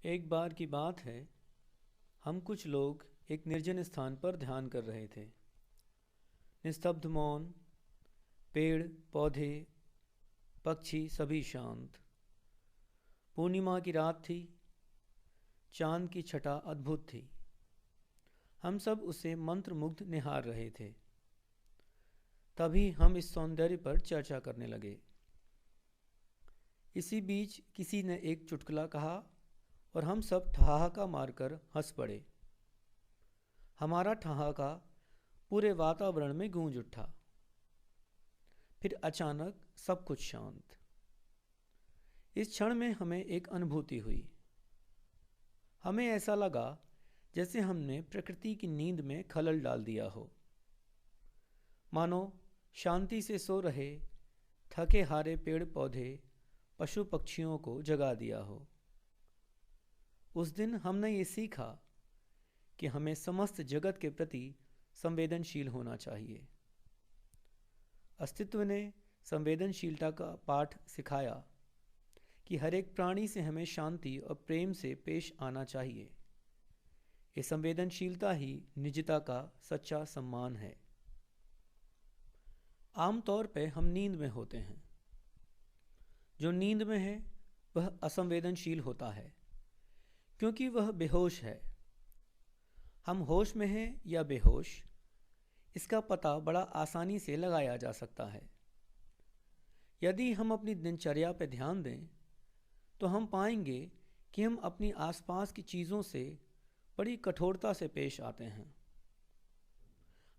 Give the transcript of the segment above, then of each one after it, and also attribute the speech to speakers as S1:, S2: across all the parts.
S1: एक बार की बात है। हम कुछ लोग एक निर्जन स्थान पर ध्यान कर रहे थे। निस्तब्ध मौन, पेड़ पौधे, पक्षी सभी शांत। पूर्णिमा की रात थी। चांद की छटा अद्भुत थी। हम सब उसे मंत्रमुग्ध निहार रहे थे। तभी हम इस सौंदर्य पर चर्चा करने लगे। इसी बीच किसी ने एक चुटकुला कहा और हम सब ठहाका मारकर हंस पड़े। हमारा ठहाका पूरे वातावरण में गूंज उठा। फिर अचानक सब कुछ शांत। इस क्षण में हमें एक अनुभूति हुई। हमें ऐसा लगा जैसे हमने प्रकृति की नींद में खलल डाल दिया हो। मानो शांति से सो रहे थके हारे पेड़ पौधे, पशु पक्षियों को जगा दिया हो। उस दिन हमने ये सीखा कि हमें समस्त जगत के प्रति संवेदनशील होना चाहिए। अस्तित्व ने संवेदनशीलता का पाठ सिखाया कि हर एक प्राणी से हमें शांति और प्रेम से पेश आना चाहिए। ये संवेदनशीलता ही निजता का सच्चा सम्मान है। आमतौर पे हम नींद में होते हैं। जो नींद में है वह असंवेदनशील होता है क्योंकि वह बेहोश है। हम होश में हैं या बेहोश, इसका पता बड़ा आसानी से लगाया जा सकता है। यदि हम अपनी दिनचर्या पर ध्यान दें तो हम पाएंगे कि हम अपनी आसपास की चीज़ों से बड़ी कठोरता से पेश आते हैं।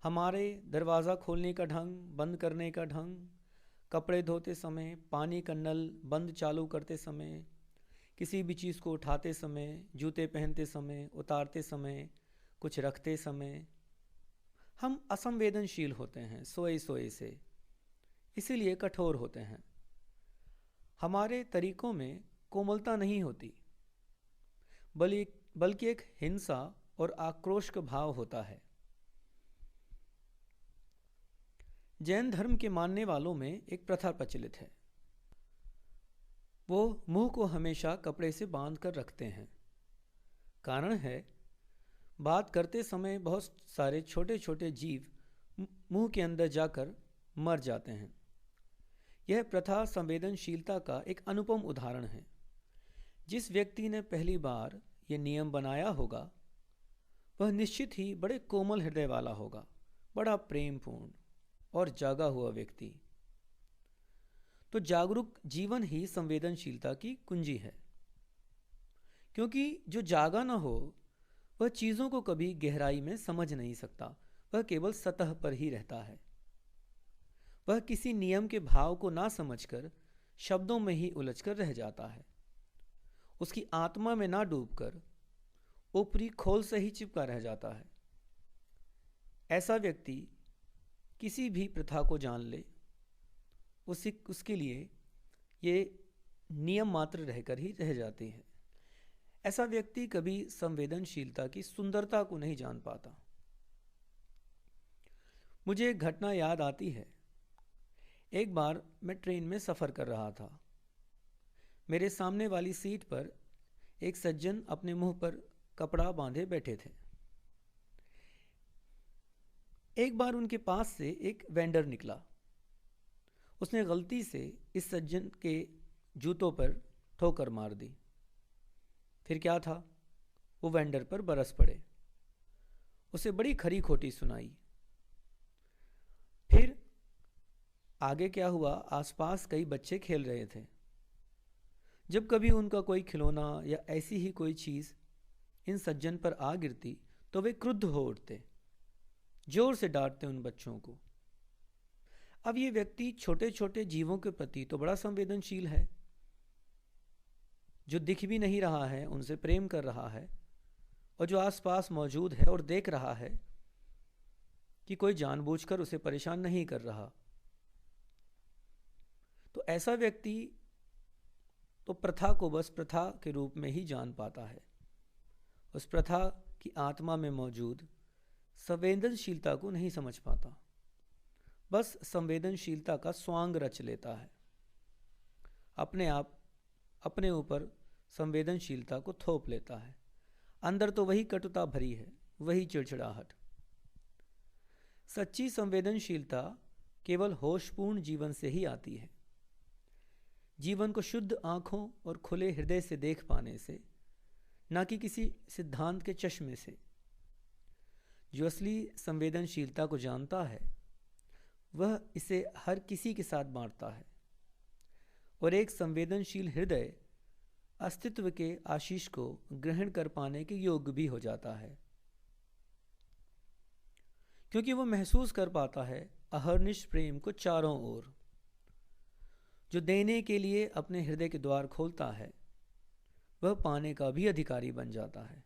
S1: हमारे दरवाज़ा खोलने का ढंग, बंद करने का ढंग, कपड़े धोते समय, पानी का नल बंद चालू करते समय, किसी भी चीज़ को उठाते समय, जूते पहनते समय, उतारते समय, कुछ रखते समय, हम असंवेदनशील होते हैं सोए सोए से, इसीलिए कठोर होते हैं। हमारे तरीकों में कोमलता नहीं होती, बल्कि एक हिंसा और आक्रोश का भाव होता है। जैन धर्म के मानने वालों में एक प्रथा प्रचलित है। वो मुंह को हमेशा कपड़े से बांध कर रखते हैं। कारण है, बात करते समय बहुत सारे छोटे छोटे जीव मुंह के अंदर जाकर मर जाते हैं। यह प्रथा संवेदनशीलता का एक अनुपम उदाहरण है। जिस व्यक्ति ने पहली बार ये नियम बनाया होगा वह निश्चित ही बड़े कोमल हृदय वाला होगा, बड़ा प्रेमपूर्ण और जागा हुआ व्यक्ति। तो जागरूक जीवन ही संवेदनशीलता की कुंजी है, क्योंकि जो जागा न हो वह चीज़ों को कभी गहराई में समझ नहीं सकता। वह केवल सतह पर ही रहता है। वह किसी नियम के भाव को ना समझकर शब्दों में ही उलझकर रह जाता है। उसकी आत्मा में ना डूबकर ऊपरी खोल से ही चिपका रह जाता है। ऐसा व्यक्ति किसी भी प्रथा को जान ले, उसके लिए ये नियम मात्र रहकर ही रह जाती है। ऐसा व्यक्ति कभी संवेदनशीलता की सुंदरता को नहीं जान पाता। मुझे एक घटना याद आती है। एक बार मैं ट्रेन में सफ़र कर रहा था। मेरे सामने वाली सीट पर एक सज्जन अपने मुंह पर कपड़ा बांधे बैठे थे। एक बार उनके पास से एक वेंडर निकला। उसने गलती से इस सज्जन के जूतों पर ठोकर मार दी। फिर क्या था, वो वेंडर पर बरस पड़े, उसे बड़ी खरी खोटी सुनाई। फिर आगे क्या हुआ, आसपास कई बच्चे खेल रहे थे। जब कभी उनका कोई खिलौना या ऐसी ही कोई चीज़ इन सज्जन पर आ गिरती तो वे क्रुद्ध हो उठते, जोर से डांटते उन बच्चों को। अब ये व्यक्ति छोटे छोटे जीवों के प्रति तो बड़ा संवेदनशील है, जो दिख भी नहीं रहा है उनसे प्रेम कर रहा है, और जो आसपास मौजूद है और देख रहा है कि कोई जानबूझकर उसे परेशान नहीं कर रहा। तो ऐसा व्यक्ति तो प्रथा को बस प्रथा के रूप में ही जान पाता है। उस प्रथा की आत्मा में मौजूद संवेदनशीलता को नहीं समझ पाता, बस संवेदनशीलता का स्वांग रच लेता है। अपने ऊपर संवेदनशीलता को थोप लेता है। अंदर तो वही कटुता भरी है, वही चिड़चिड़ाहट। सच्ची संवेदनशीलता केवल होशपूर्ण जीवन से ही आती है, जीवन को शुद्ध आंखों और खुले हृदय से देख पाने से, न कि किसी सिद्धांत के चश्मे से। जो असली संवेदनशीलता को जानता है वह इसे हर किसी के साथ बांटता है, और एक संवेदनशील हृदय अस्तित्व के आशीष को ग्रहण कर पाने के योग्य भी हो जाता है, क्योंकि वह महसूस कर पाता है अहर्निश प्रेम को चारों ओर। जो देने के लिए अपने हृदय के द्वार खोलता है वह पाने का भी अधिकारी बन जाता है,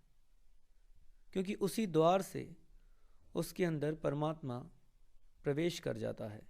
S1: क्योंकि उसी द्वार से उसके अंदर परमात्मा प्रवेश कर जाता है।